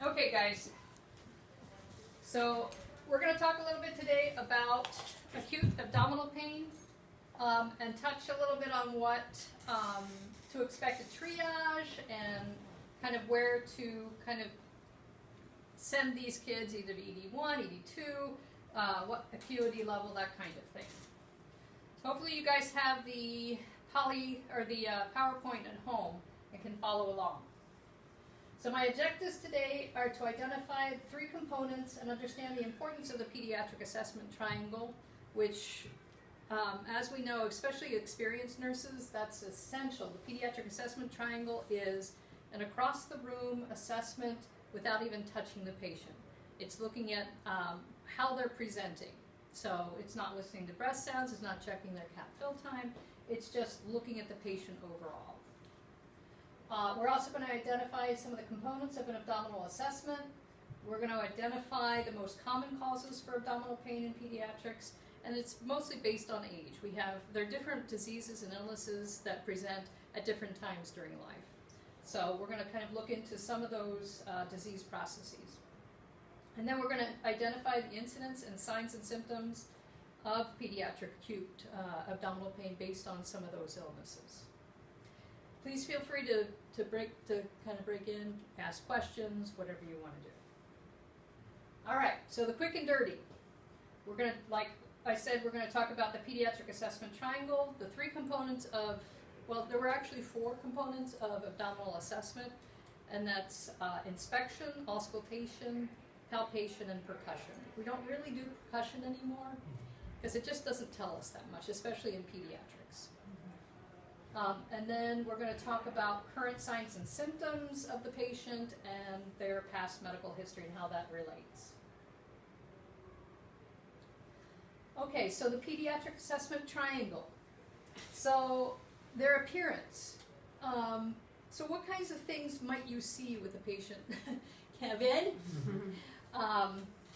Okay, guys. So we're going to talk a little bit today about acute abdominal pain and touch a little bit on what to expect at triage and kind of where to kind of send these kids either to ED1, ED2, what acuity level, that kind of thing. So hopefully you guys have the PowerPoint at home and can follow along. So my objectives today are to identify three components and understand the importance of the pediatric assessment triangle, which, as we know, especially experienced nurses, that's essential. The pediatric assessment triangle is an across-the-room assessment without even touching the patient. It's looking at how they're presenting. So it's not listening to breath sounds, it's not checking their cat fill time, it's just looking at the patient overall. We're also going to identify some of the components of an abdominal assessment. We're going to identify the most common causes for abdominal pain in pediatrics, and it's mostly based on age. There are different diseases and illnesses that present at different times during life. So we're going to kind of look into some of those disease processes. And then we're going to identify the incidence and signs and symptoms of pediatric acute abdominal pain based on some of those illnesses. Please feel free to kind of break in, ask questions, whatever you want to do. All right, so the quick and dirty. We're going to, like I said, we're going to talk about the pediatric assessment triangle, the three components of, well, there were actually four components of abdominal assessment, and that's inspection, auscultation, palpation, and percussion. We don't really do percussion anymore because it just doesn't tell us that much, especially in pediatrics. And then we're going to talk about current signs and symptoms of the patient and their past medical history and how that relates. Okay, so the pediatric assessment triangle. So their appearance. So what kinds of things might you see with a patient, Kevin,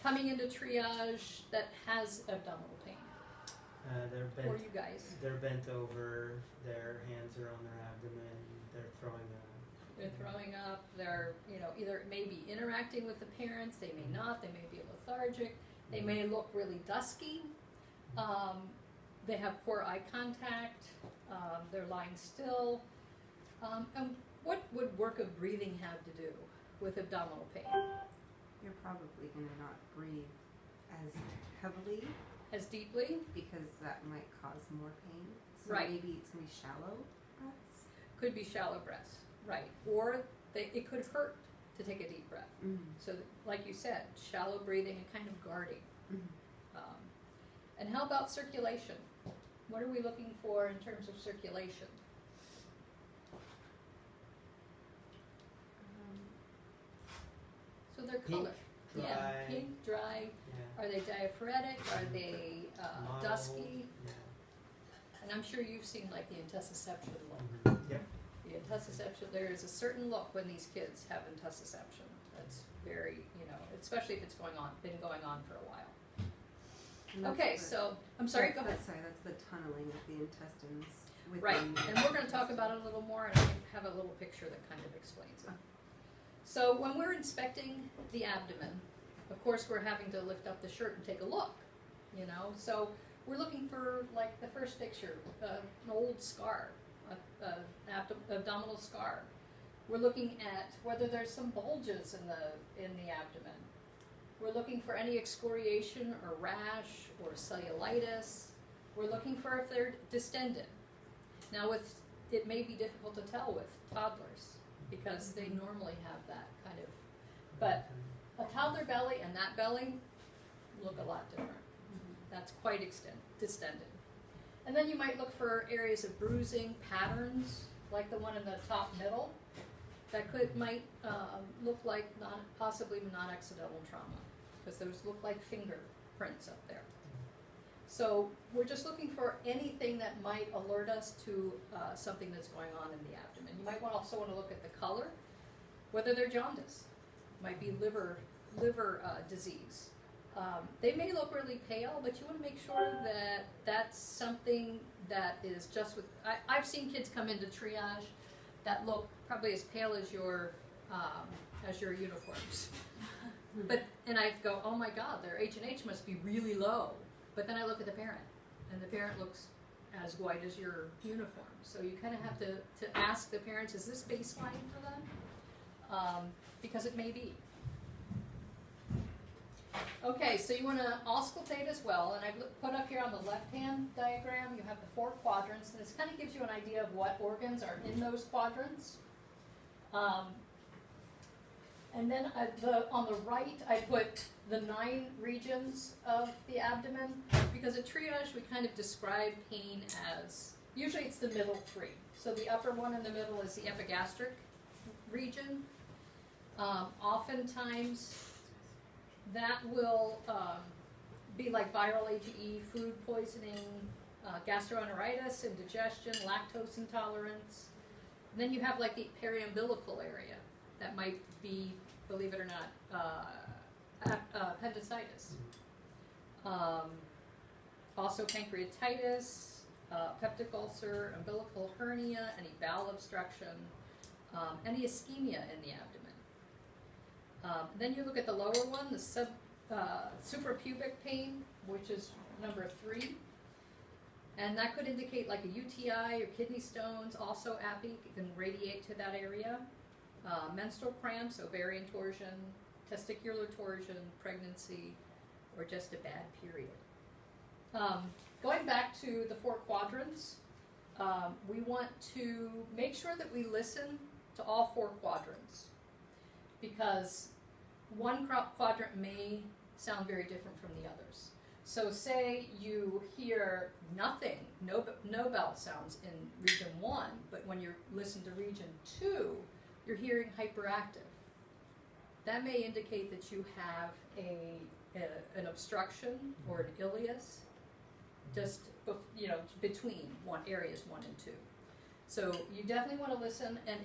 coming into triage that has abdominal pain? They're bent, or you guys? They're bent over, their hands are on their abdomen, they're throwing up. They're throwing up, they're, either maybe interacting with the parents, they may not, they may be lethargic, they may look really dusky, they have poor eye contact, they're lying still. And what would work of breathing have to do with abdominal pain? You're probably going to not breathe as heavily. As deeply? Because that might cause more pain. So right. Maybe it's going to be shallow breaths. Could be shallow breaths, right. Or it could hurt to take a deep breath. Mm-hmm. So like you said, shallow breathing and kind of guarding. Mm-hmm. And how about circulation? What are we looking for in terms of circulation? So their color. Dry. Yeah, pink, dry. Yeah. Are they diaphoretic? Are they dusky? Yeah. And I'm sure you've seen like the intussusception look. Mm-hmm. Yep. The intussusception, there is a certain look when these kids have intussusception. That's very, especially if it's been going on for a while. Okay, so, I'm sorry, go ahead. That's the tunneling of the intestines. Right, and we're going to talk about it a little more, and I have a little picture that kind of explains it. So when we're inspecting the abdomen, of course we're having to lift up the shirt and take a look, So we're looking for, like the first picture, an old scar, an abdominal scar. We're looking at whether there's some bulges in the abdomen. We're looking for any excoriation or rash or cellulitis. We're looking for if they're distended. Now it may be difficult to tell with toddlers because they normally have that kind of, but a toddler belly and that belly look a lot different. That's quite distended. And then you might look for areas of bruising, patterns, like the one in the top middle, that might look like possibly non-accidental trauma, because those look like fingerprints up there. So we're just looking for anything that might alert us to something that's going on in the abdomen. You might also want to look at the color, whether they're jaundice. Might be liver disease. They may look really pale, but you want to make sure that that's something that is just with. I've seen kids come into triage that look probably as pale as your as your uniforms. And I go, oh my God, their H&H must be really low. But then I look at the parent, and the parent looks as white as your uniform. So you kind of have to ask the parents, is this baseline for them? Because it may be. Okay, so you want to auscultate as well, and I've put up here on the left-hand diagram, you have the 4 quadrants, and this kind of gives you an idea of what organs are in those quadrants. And then on the right, I put the 9 regions of the abdomen, because at Triage we kind of describe pain as, usually it's the middle 3. So the upper one in the middle is the epigastric region. Oftentimes that will be like viral AGE, food poisoning, gastroenteritis, indigestion, lactose intolerance. And then you have like the periumbilical area that might be, believe it or not, appendicitis. Also pancreatitis, peptic ulcer, umbilical hernia, any bowel obstruction, any ischemia in the abdomen. Then you look at the lower one, the suprapubic pain, which is number 3. And that could indicate like a UTI or kidney stones, also API, it can radiate to that area. Menstrual cramps, ovarian torsion, testicular torsion, pregnancy, or just a bad period. Going back to the 4 quadrants, we want to make sure that we listen to all 4 quadrants, because one quadrant may sound very different from the others. So say you hear nothing, no bell sounds in region 1, but when you listen to region 2, you're hearing hyperactive. That may indicate that you have an obstruction or an ileus just between areas 1 and 2. So you definitely want to listen, and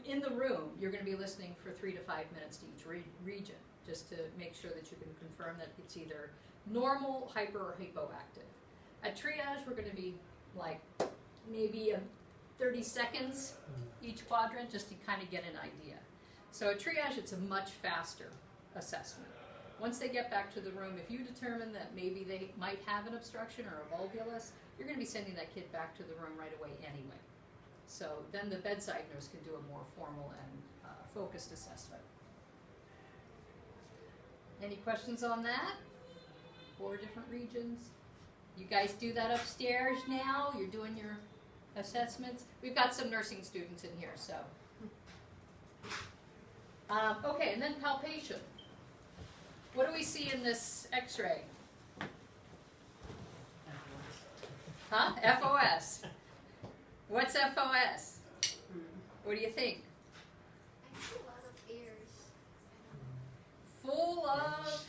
in the room, you're going to be listening for 3 to 5 minutes to each region, just to make sure that you can confirm that it's either normal, hyper, or hypoactive. At Triage, we're going to be like maybe 30 seconds each quadrant, just to kind of get an idea. So at Triage, it's a much faster assessment. Once they get back to the room, if you determine that maybe they might have an obstruction or a volvulus, you're going to be sending that kid back to the room right away anyway. So then the bedside nurse can do a more formal and focused assessment. Any questions on that? 4 different regions. You guys do that upstairs now? You're doing your assessments? We've got some nursing students in here, so. Okay, and then palpation. What do we see in this x-ray? Huh? FOS. What's FOS? What do you think? I see a lot of ears. Full of...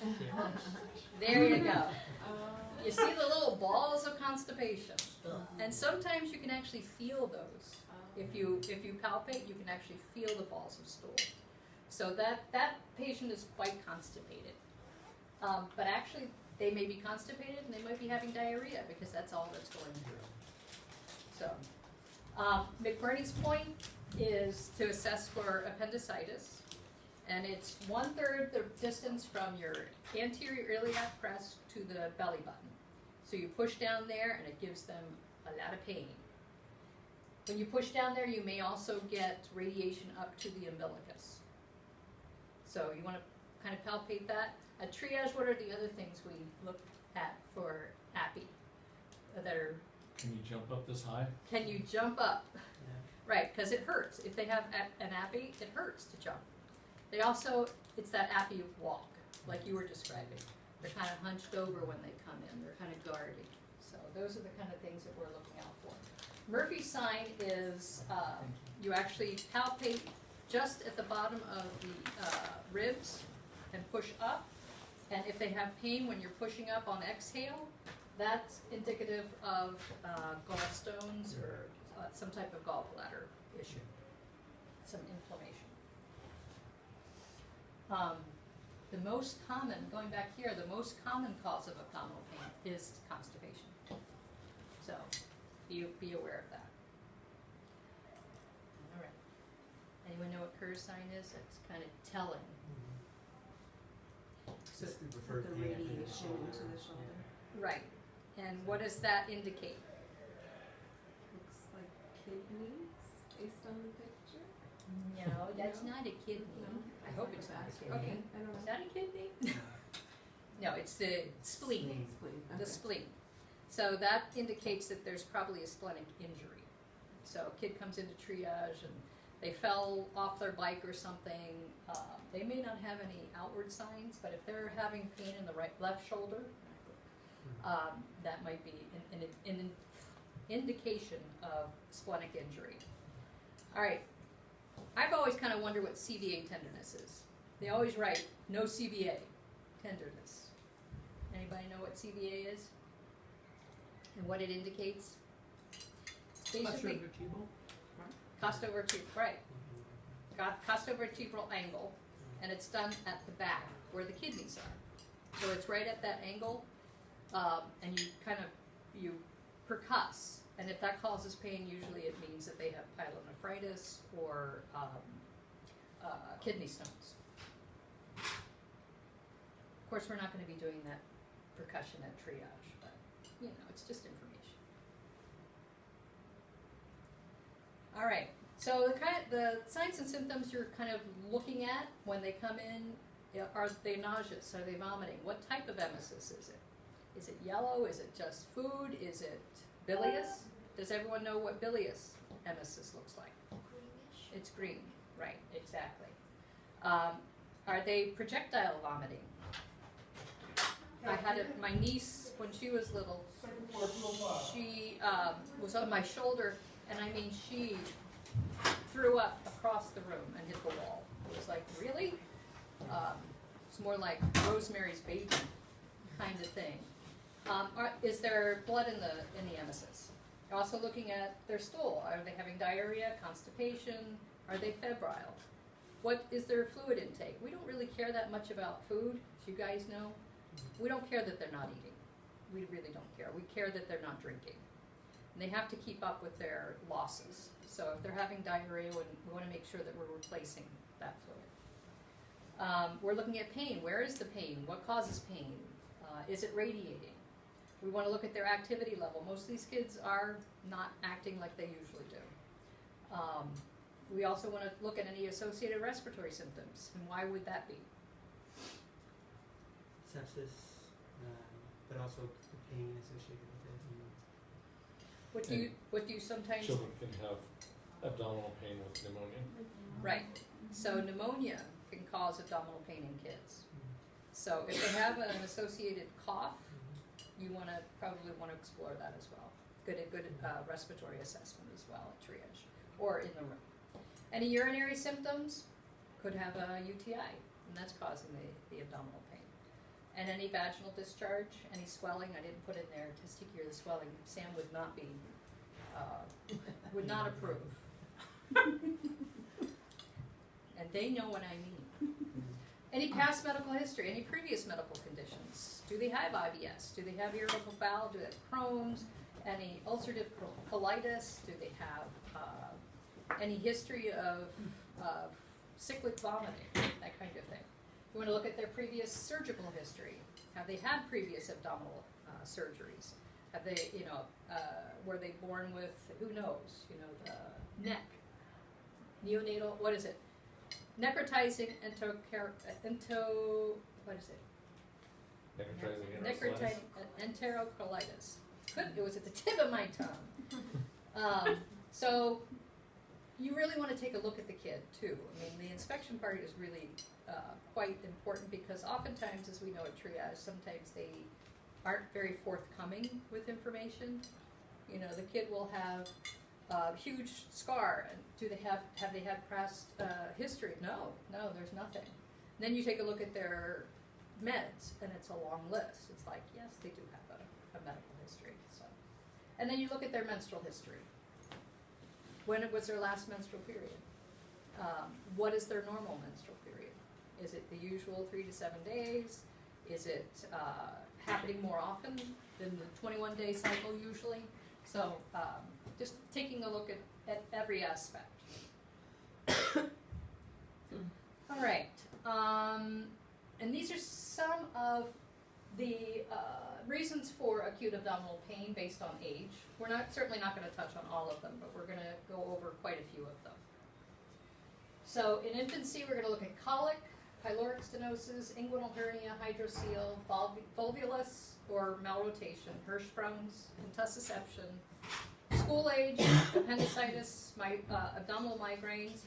There you go. You see the little balls of constipation. And sometimes you can actually feel those. If you palpate, you can actually feel the balls of stool. So that patient is quite constipated. But actually, they may be constipated and they might be having diarrhea because that's all that's going through. So, McBurney's point is to assess for appendicitis, and it's 1/3 the distance from your anterior iliac crest to the belly button. So you push down there and it gives them a lot of pain. When you push down there, you may also get radiation up to the umbilicus. So you want to kind of palpate that. At Triage, what are the other things we look at for API that are... Can you jump up this high? Can you jump up? Yeah. Right, because it hurts. If they have an API, it hurts to jump. They also, it's that API walk, like you were describing. They're kind of hunched over when they come in. They're kind of guarding. So those are the kind of things that we're looking out for. Murphy's sign is you actually palpate just at the bottom of the ribs and push up. And if they have pain when you're pushing up on exhale, that's indicative of gallstones or some type of gallbladder issue, some inflammation. The most common, going back here, the most common cause of abdominal pain is constipation. So be aware of that. All right. Any Anyone know what Kerr's sign is? It's kind of telling. So it's the With preferred the pain after radiation shoulder. into the shoulder. Right. And what does that indicate? Looks like kidneys based on the picture. No, that's No? not a kidney. No? I hope it's not a kidney. Okay, I don't know. Is that a kidney? No, it's the spleen. Spleen, The okay. spleen. So that indicates that there's probably a splenic injury. So a kid comes into triage and they fell off their bike or something. They may not have any outward signs, but if they're having pain in the left shoulder, that might be an indication of splenic injury. All right. I've always kind of wondered what CVA tenderness is. They always write no CVA tenderness. Anybody know what CVA is and what it indicates? It's basically costovertebral, right? Costovertebral angle, and it's done at the back where the kidneys are. So it's right at that angle, and you percuss. And if that causes pain, usually it means that they have pyelonephritis or kidney stones. Of course, we're not going to be doing that percussion at triage, but it's just information. All right. So the signs and symptoms you're kind of looking at when they come in, are they nauseous? Are they vomiting? What type of emesis is it? Is it yellow? Is it just food? Is it bilious? Does everyone know what bilious emesis looks like? Greenish. It's green, right, exactly. Are they projectile vomiting? I had my niece, when she was little, she was on my shoulder, and I mean, she threw up across the room and hit the wall. It was like, really? It's more like Rosemary's Baby kind of thing. Is there blood in the emesis? You're also looking at their stool. Are they having diarrhea, constipation? Are they febrile? What is their fluid intake? We don't really care that much about food, as you guys know. We don't care that they're not eating. We really don't care. We care that they're not drinking. And they have to keep up with their losses. So if they're having diarrhea, we want to make sure that we're replacing that fluid. We're looking at pain. Where is the pain? What causes pain? Is it radiating? We want to look at their activity level. Most of these kids are not acting like they usually do. We also want to look at any associated respiratory symptoms. And why would that be? Sepsis, but also the pain associated with it. What do you sometimes... Children can have abdominal pain with pneumonia. Right. So pneumonia can cause abdominal pain in kids. So if they have an associated cough, you probably want to explore that as well. Good respiratory assessment as well at triage or in the room. Any urinary symptoms? Could have a UTI, and that's causing the abdominal pain. And any vaginal discharge, any swelling? I didn't put in there testicular swelling. Sam would not be, would not approve. And they know what I mean. Any past medical history? Any previous medical conditions? Do they have IBS? Do they have irritable bowel? Do they have Crohn's? Any ulcerative colitis? Do they have any history of cyclic vomiting? That kind of thing. You want to look at their previous surgical history. Have they had previous abdominal surgeries? Have they, were they born with, who knows, the neck, neonatal, what is it? Necrotizing necrotizing enterocolitis. It was at the tip of my tongue. So you really want to take a look at the kid too. I mean, the inspection part is really quite important because oftentimes, as we know at triage, sometimes they aren't very forthcoming with information. The kid will have a huge scar. And have they had past history? No, there's nothing. And then you take a look at their meds, and it's a long list. It's like, yes, they do have a medical history. So, and then you look at their menstrual history. When was their last menstrual period? What is their normal menstrual period? Is it the usual 3 to 7 days? Is it happening more often than the 21-day cycle usually? So just taking a look at every aspect. All right, and these are some of the reasons for acute abdominal pain based on age. We're certainly not going to touch on all of them, but we're going to go over quite a few of them. So in infancy, we're going to look at colic, pyloric stenosis, inguinal hernia, hydrocele, volvulus or malrotation, Hirschsprungs, interception, school age, appendicitis, abdominal migraines,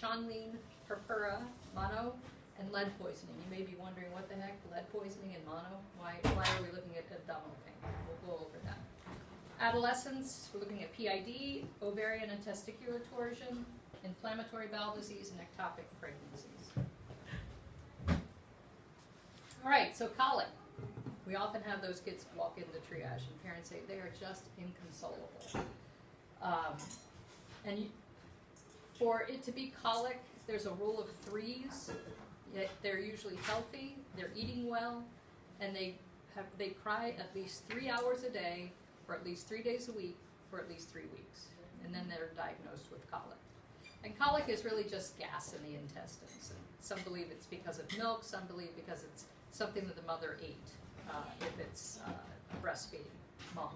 Shanlin, Purpura, mono, and lead poisoning. You may be wondering what the heck, lead poisoning and mono? Why are we looking at abdominal pain? We'll go over that. Adolescents, we're looking at PID, ovarian and testicular torsion, inflammatory bowel disease, and ectopic pregnancies. All right, so colic. We often have those kids walk into triage and parents say they are just inconsolable. For it to be colic, there's a rule of threes. Yet they're usually healthy, they're eating well, and they cry at least 3 hours a day, for at least 3 days a week, for at least 3 weeks. And then they're diagnosed with colic. And colic is really just gas in the intestines. And some believe it's because of milk, some believe because it's something that the mother ate, if it's a breastfeeding mom.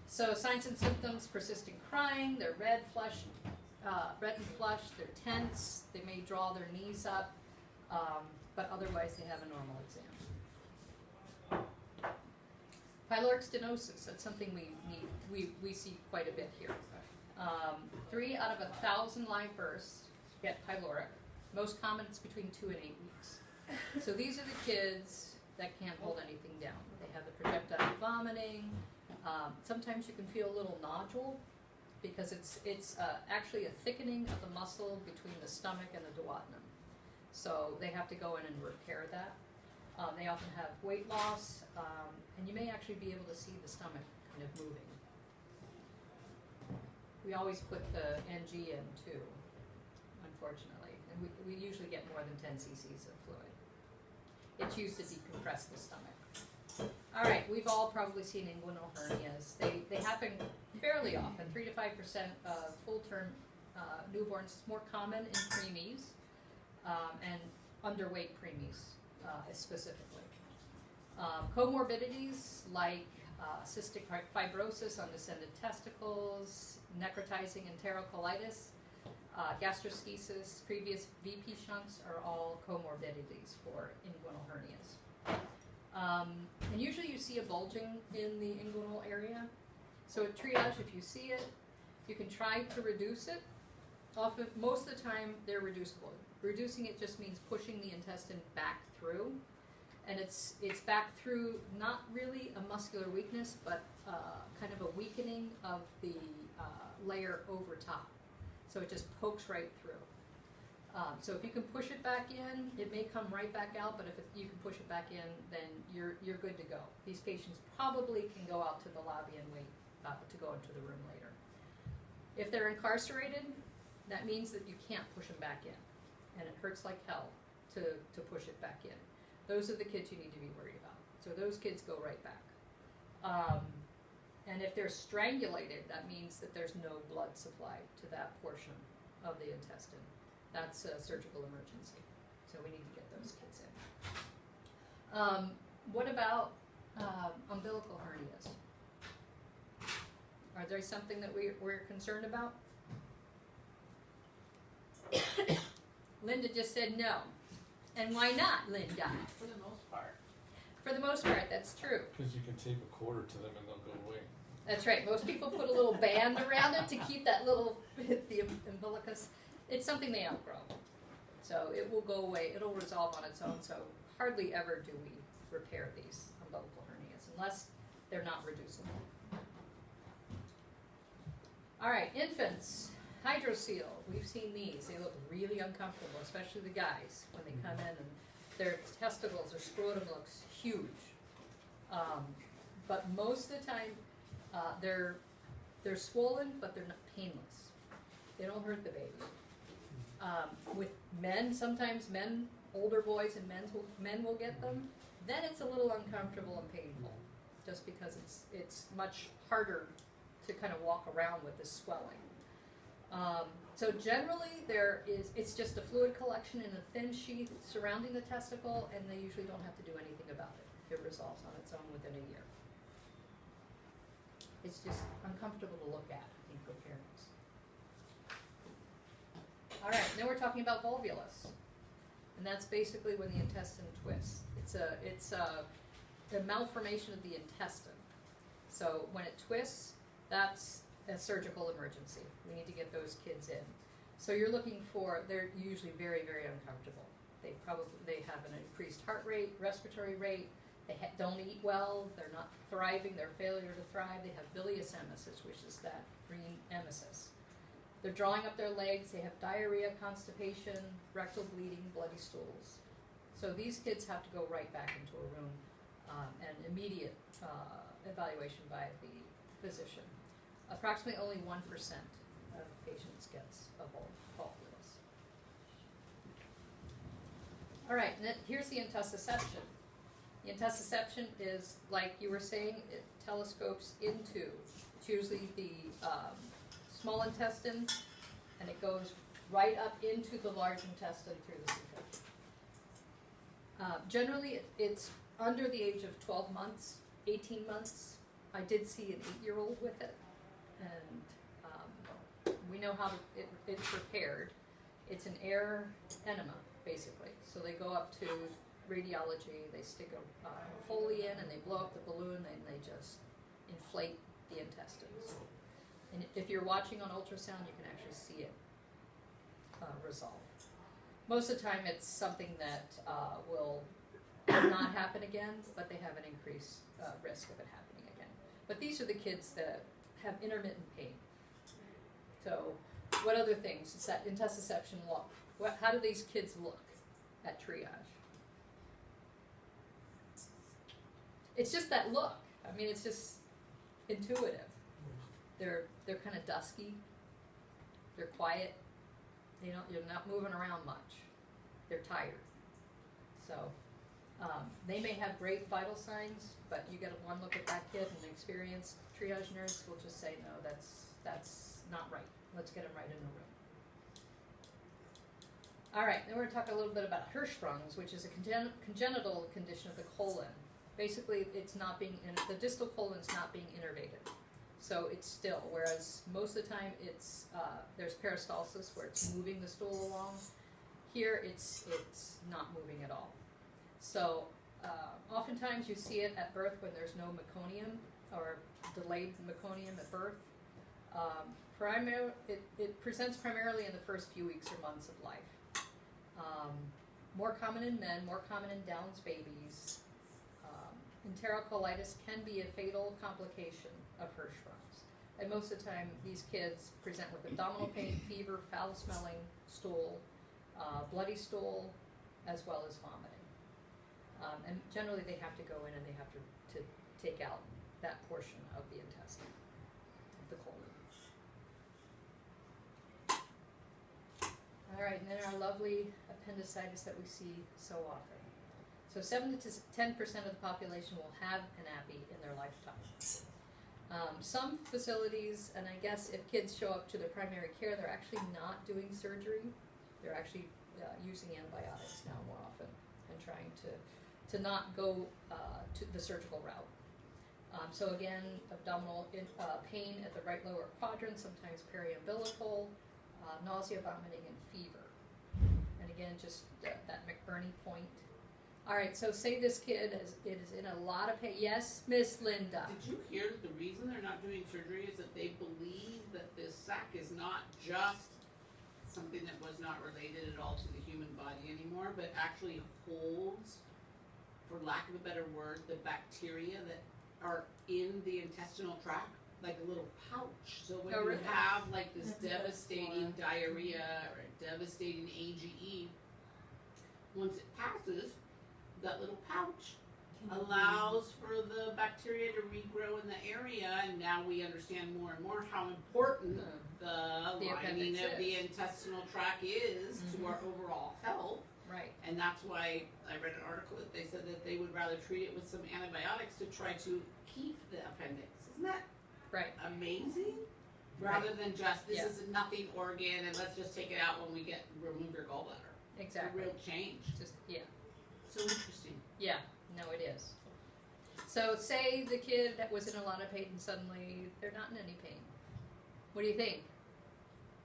So signs and symptoms: persistent crying, they're red and flushed, they're tense, they may draw their knees up, but otherwise they have a normal exam. Pyloric stenosis, that's something we see quite a bit here. 3 out of 1,000 live births get pyloric. Most common, it's between 2 and 8 weeks. So these are the kids that can't hold anything down. They have the projectile vomiting. Sometimes you can feel a little nodule because it's actually a thickening of the muscle between the stomach and the duodenum. So they have to go in and repair that. They often have weight loss, and you may actually be able to see the stomach kind of moving. We always put the NG in too, unfortunately, and we usually get more than 10 cc's of fluid. It's used to decompress the stomach. All right, we've all probably seen inguinal hernias. They happen fairly often, 3 to 5% of full-term newborns. More common in preemies and underweight preemies specifically. Comorbidities like cystic fibrosis on descended testicles, necrotizing enterocolitis, gastroschisis, previous VP shunts are all comorbidities for inguinal hernias. And usually you see a bulging in the inguinal area. So at triage, if you see it, you can try to reduce it. Often, most of the time, they're reducible. Reducing it just means pushing the intestine back through. And it's back through not really a muscular weakness, but kind of a weakening of the layer over top. So it just pokes right through. So if you can push it back in, it may come right back out, but if you can push it back in, then you're good to go. These patients probably can go out to the lobby and wait to go into the room later. If they're incarcerated, that means that you can't push them back in, and it hurts like hell to push it back in. Those are the kids you need to be worried about. So those kids go right back. And if they're strangulated, that means that there's no blood supply to that portion of the intestine. That's a surgical emergency. So we need to get those kids in. What about umbilical hernias? Are there something that we're concerned about? Linda just said no. And why not, Linda? For the most part. For the most part, that's true. Because you can tape a quarter to them and they'll go away. That's right. Most people put a little band around it to keep that little, the umbilicus. It's something they outgrow. So it will go away. It'll resolve on its own. So hardly ever do we repair these umbilical hernias unless they're not reducible. All right, infants. Hydrocele, we've seen these. They look really uncomfortable, especially the guys when they come in and their testicles, their scrotum looks huge. But most of the time, they're swollen, but they're not painless. They don't hurt the baby. With men, sometimes men, older boys and men will get them. Then it's a little uncomfortable and painful, just because it's much harder to kind of walk around with this swelling. So generally, it's just a fluid collection in a thin sheath surrounding the testicle, and they usually don't have to do anything about it. It resolves on its own within a year. It's just uncomfortable to look at, I think, for parents. All right, now we're talking about volvulus, and that's basically when the intestine twists. It's a malformation of the intestine. So when it twists, that's a surgical emergency. We need to get those kids in. So you're looking for, they're usually very, very uncomfortable. They have an increased heart rate, respiratory rate. They don't eat well. They're not thriving. They're failure to thrive. They have bilious emesis, which is that green emesis. They're drawing up their legs. They have diarrhea, constipation, rectal bleeding, bloody stools. So these kids have to go right back into a room and immediate evaluation by the physician. Approximately only 1% of patients gets a volvulus. All right, and here's the intussusception. The intussusception is, like you were saying, it telescopes into, it's usually the small intestine, and it goes right up into the large intestine through the CPEN. Generally, it's under the age of 12 months, 18 months. I did see an 8-year-old with it, and we know how it's prepared. It's an air enema, basically. So they go up to radiology, they stick a Foley in, and they blow up the balloon, and they just inflate the intestines. And if you're watching on ultrasound, you can actually see it resolve. Most of the time, it's something that will not happen again, but they have an increased risk of it happening again. But these are the kids that have intermittent pain. So, what other things? It's that intussusception look. How do these kids look at triage? It's just that look. I mean, it's just intuitive. They're kind of dusky. They're quiet. You're not moving around much. They're tired. So they may have great vital signs, but you get one look at that kid, and an experienced triage nurse will just say, no, that's not right. Let's get him right in the room. All right, then we're going to talk a little bit about Hirschsprungs, which is a congenital condition of the colon. Basically, the distal colon is not being innervated. So it's still, whereas most of the time there's peristalsis where it's moving the stool along. Here it's not moving at all. So oftentimes you see it at birth when there's no meconium or delayed meconium at birth. It presents primarily in the first few weeks or months of life. More common in men, more common in Down's babies. Enterocolitis can be a fatal complication of Hirschsprungs. And most of the time, these kids present with abdominal pain, fever, foul-smelling stool, bloody stool, as well as vomiting. And generally, they have to go in and they have to take out that portion of the intestine, of the colon. All right, and then our lovely appendicitis that we see so often. So 7 to 10% of the population will have an appy in their lifetime. Some facilities, and I guess if kids show up to their primary care, they're actually not doing surgery. They're actually using antibiotics now more often and trying to not go to the surgical route. So again, abdominal pain at the right lower quadrant, sometimes periumbilical, nausea, vomiting, and fever. And again, just that McBurney point. All right, so say this kid is in a lot of pain. Yes, Miss Linda. Did you hear that the reason they're not doing surgery is that they believe that this sac is not just something that was not related at all to the human body anymore, but actually holds, for lack of a better word, the bacteria that are in the intestinal tract, like a little pouch. So when you have like this devastating diarrhea or a devastating AGE, once it passes, that little pouch allows for the bacteria to regrow in the area, and now we understand more and more how important the lining of the intestinal tract is to our overall health. Right. And that's why I read an article that they said that they would rather treat it with some antibiotics to try to keep the appendix. Isn't that right? Amazing? Rather than just, this Yeah. is a nothing organ and let's just take it out when we remove your gallbladder. Exactly. It's a real change. Just, yeah. So interesting. Yeah, no, it is. So say the kid that was in a lot of pain and suddenly they're not in any pain. What do you think?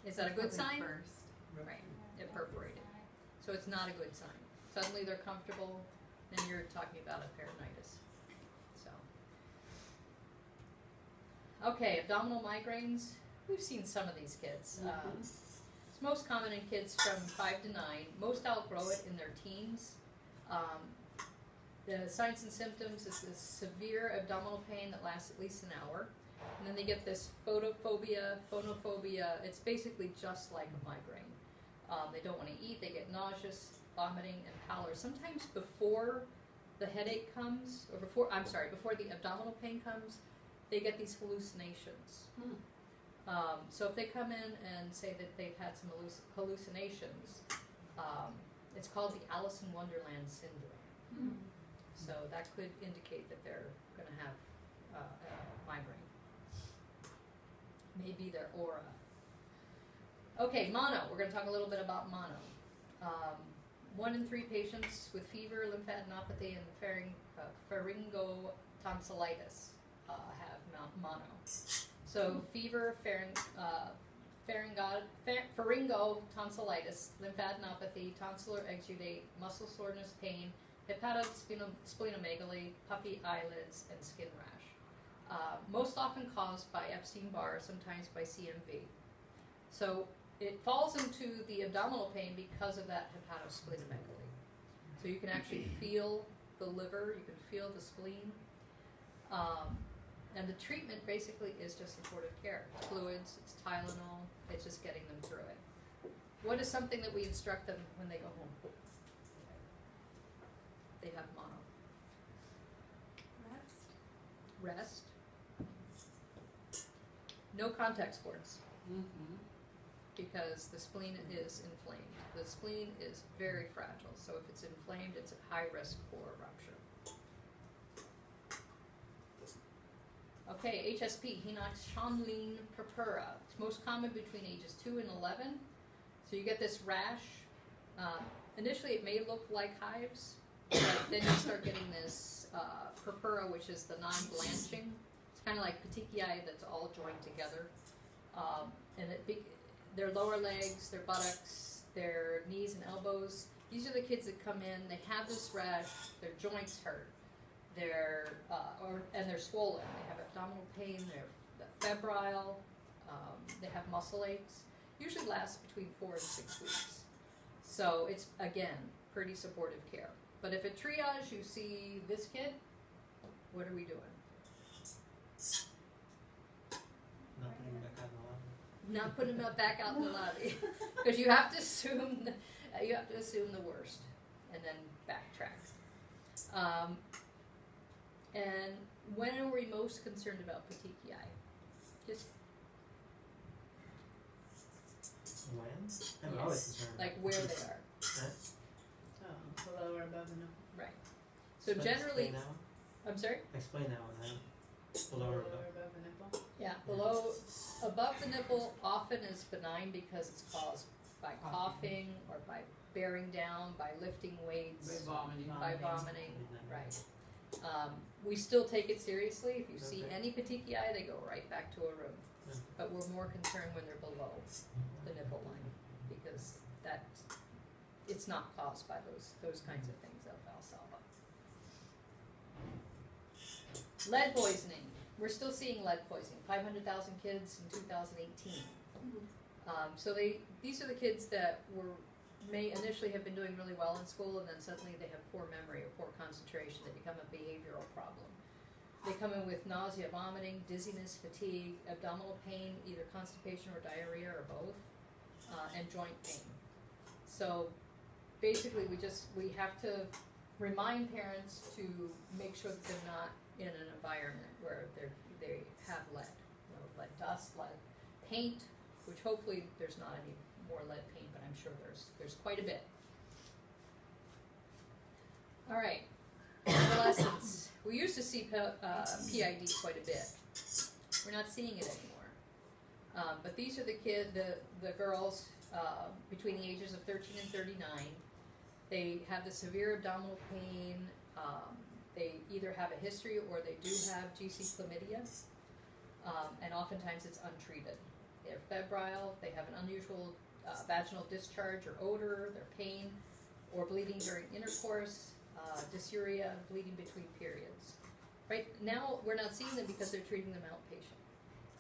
Is that a good sign? First. Right, it perforated. So it's not a good sign. Suddenly they're comfortable, then you're talking about a peritonitis. So. Okay, abdominal migraines. We've seen some of these kids. It's most common in kids from 5 to 9. Most outgrow it in their teens. The signs and symptoms is this severe abdominal pain that lasts at least an hour. And then they get this phonophobia. It's basically just like a migraine. They don't want to eat, they get nauseous, vomiting, and pallor. Sometimes before the headache comes, or before the abdominal pain comes, they get these hallucinations. So if they come in and say that they've had some hallucinations, it's called the Alice in Wonderland syndrome. So that could indicate that they're going to have a migraine. Maybe their aura. Okay, mono. We're going to talk a little bit about mono. 1 in 3 patients with fever, lymphadenopathy, and pharyngotonsillitis have mono. So fever, pharyngotonsillitis, lymphadenopathy, tonsillar exudate, muscle soreness, pain, hepatosplenomegaly, puffy eyelids, and skin rash. Most often caused by Epstein-Barr, sometimes by CMV. So it falls into the abdominal pain because of that hepatosplenomegaly. So you can actually feel the liver, you can feel the spleen. And the treatment basically is just supportive care. It's fluids, it's Tylenol, it's just getting them through it. What is something that we instruct them when they go home? They have mono. Rest. No contact sports, because the spleen is inflamed. The spleen is very fragile, so if it's inflamed, it's at high risk for rupture. Okay, HSP, Henoch-Schönlein purpura. It's most common between ages 2 and 11. So you get this rash. Initially, it may look like hives, but then you start getting this purpura, which is the non-blanching. It's kind of like petechiae that's all joined together. And their lower legs, their buttocks, their knees and elbows. These are the kids that come in, they have this rash, their joints hurt. And they're swollen. They have abdominal pain. They're febrile. They have muscle aches. Usually lasts between 4 and 6 weeks. So it's again pretty supportive care. But if at triage you see this kid, what are we doing? Not putting him back out in the lobby. Not putting him back out in the lobby, because you have to assume the worst and then backtrack. And when are we most concerned about petechiae? Just When? I'm always concerned. like where they are. Right? Below or above the nipple. Right. So generally, Explain that one. I'm sorry? Explain that one then. Below or above. above the nipple. Yeah, above the nipple often is benign because it's caused by coughing or by bearing down, by lifting weights, by vomiting. Right. We still take it seriously. If you see Okay. any petechiae, they go right back to a room. Yeah. But we're more concerned when they're below the nipple line, because it's not caused by those kinds of things of Valsalva. Lead poisoning. We're still seeing lead poisoning. 500,000 kids in 2018. So these are the kids that may initially have been doing really well in school, and then suddenly they have poor memory or poor concentration. They become a behavioral problem. They come in with nausea, vomiting, dizziness, fatigue, abdominal pain, either constipation or diarrhea or both, and joint pain. So basically we have to remind parents to make sure that they're not in an environment where they have lead. Lead dust, lead paint, which hopefully there's not any more lead paint, but I'm sure there's quite a bit. All right, adolescents. We used to see PID quite a bit. We're not seeing it anymore. But these are the girls between the ages of 13 and 39. They have the severe abdominal pain. They either have a history or they do have GC chlamydia, and oftentimes it's untreated. They're febrile. They have an unusual vaginal discharge or odor. They're pain or bleeding during intercourse, dysuria, bleeding between periods. Right now, we're not seeing them because they're treating them outpatient.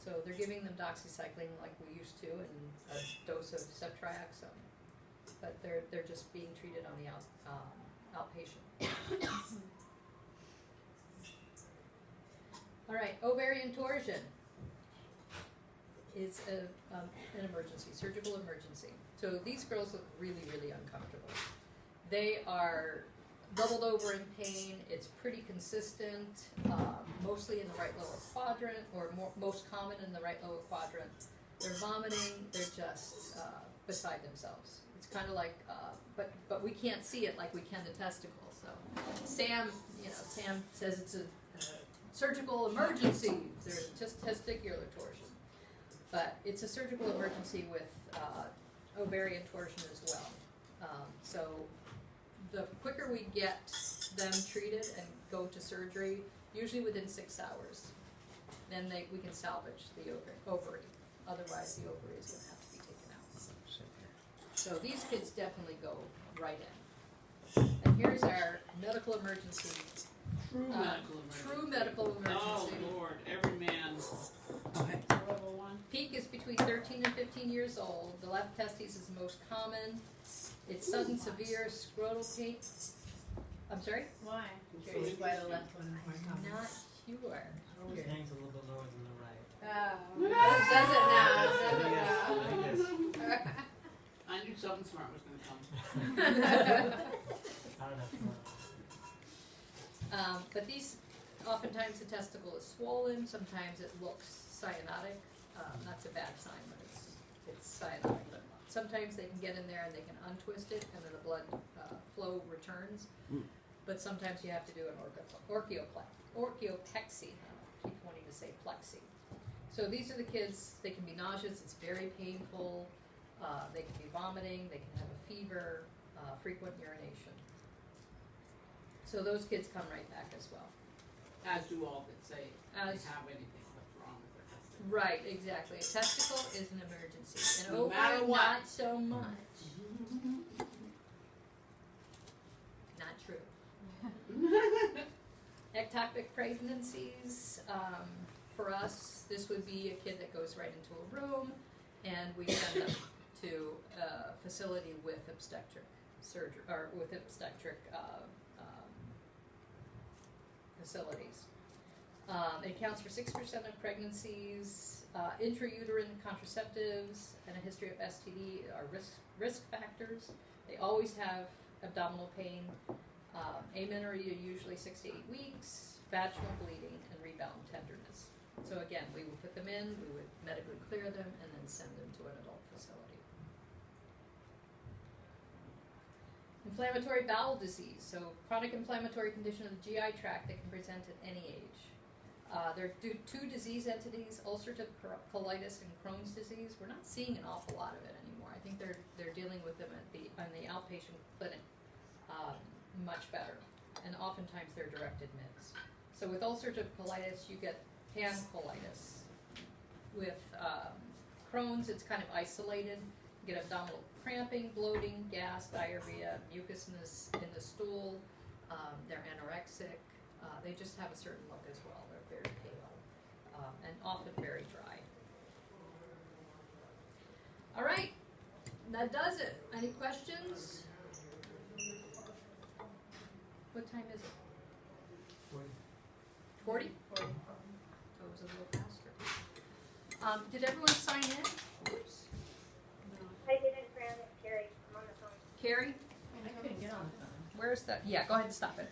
So they're giving them doxycycline like we used to, and a dose of ceftriaxone. But they're just being treated on the outpatient. All right, ovarian torsion is an emergency, surgical emergency. So these girls look really, really uncomfortable. They are doubled over in pain. It's pretty consistent, mostly in the right lower quadrant, or most common in the right lower quadrant. They're vomiting. They're just beside themselves. It's kind of like, but we can't see it like we can the testicle. So Sam says it's a surgical emergency. There's just testicular torsion, but it's a surgical emergency with ovarian torsion as well. So the quicker we get them treated and go to surgery, usually within 6 hours, then we can salvage the ovary. Otherwise, the ovary is going to have to be taken out. So these kids definitely go right in. And here's our medical emergency. True medical emergency. Oh Lord, every man. Level 1. Peak is between 13 and 15 years old. The left testes is the most common. It's sudden severe scrotal pain. I'm sorry? Why? Curious why the left one is more common. Not sure. It hangs a little bit lower than the right. Does it now? I knew something smart was going to come. I don't know. But these, oftentimes the testicle is swollen. Sometimes it looks cyanotic. That's a bad sign when it's cyanotic. But sometimes they can get in there and they can untwist it, and then the blood flow returns. But sometimes you have to do an orchiopexy. I keep wanting to say plexy. So these are the kids. They can be nauseous. It's very painful. They can be vomiting. They can have a fever, frequent urination. So those kids come right back as well. As do all that say they As- have anything that's wrong with their testicle. Right, exactly. A testicle is an emergency. And No matter ovary, what. not so much. Not true. Ectopic pregnancies, for us, this would be a kid that goes right into a room, and we send them to a facility with obstetric surgery, or with obstetric facilities. It accounts for 6% of pregnancies. Intrauterine contraceptives and a history of STD are risk factors. They always have abdominal pain. Amenorrhea usually 6 to 8 weeks. Vaginal bleeding and rebound tenderness. So again, we would put them in, we would medically clear them, and then send them to an adult facility. Inflammatory bowel disease, so chronic inflammatory condition of the GI tract that can present at any age. There are two disease entities, ulcerative colitis and Crohn's disease. We're not seeing an awful lot of it anymore. I think they're dealing with them on the outpatient clinic much better, and oftentimes they're direct admits. So with ulcerative colitis, you get pancolitis. With Crohn's, it's kind of isolated. You get abdominal cramping, bloating, gas, diarrhea, mucus in the stool. They're anorexic. They just have a certain look as well. They're very pale and often very dry. All right, that does it. Any questions? What time is it? 40? Oh, it was a little faster. Did everyone sign in? Oops. I didn't, Fran. It's Carrie. I'm on the phone. Carrie? I couldn't get on the phone. Where's that? Yeah, go ahead and stop it.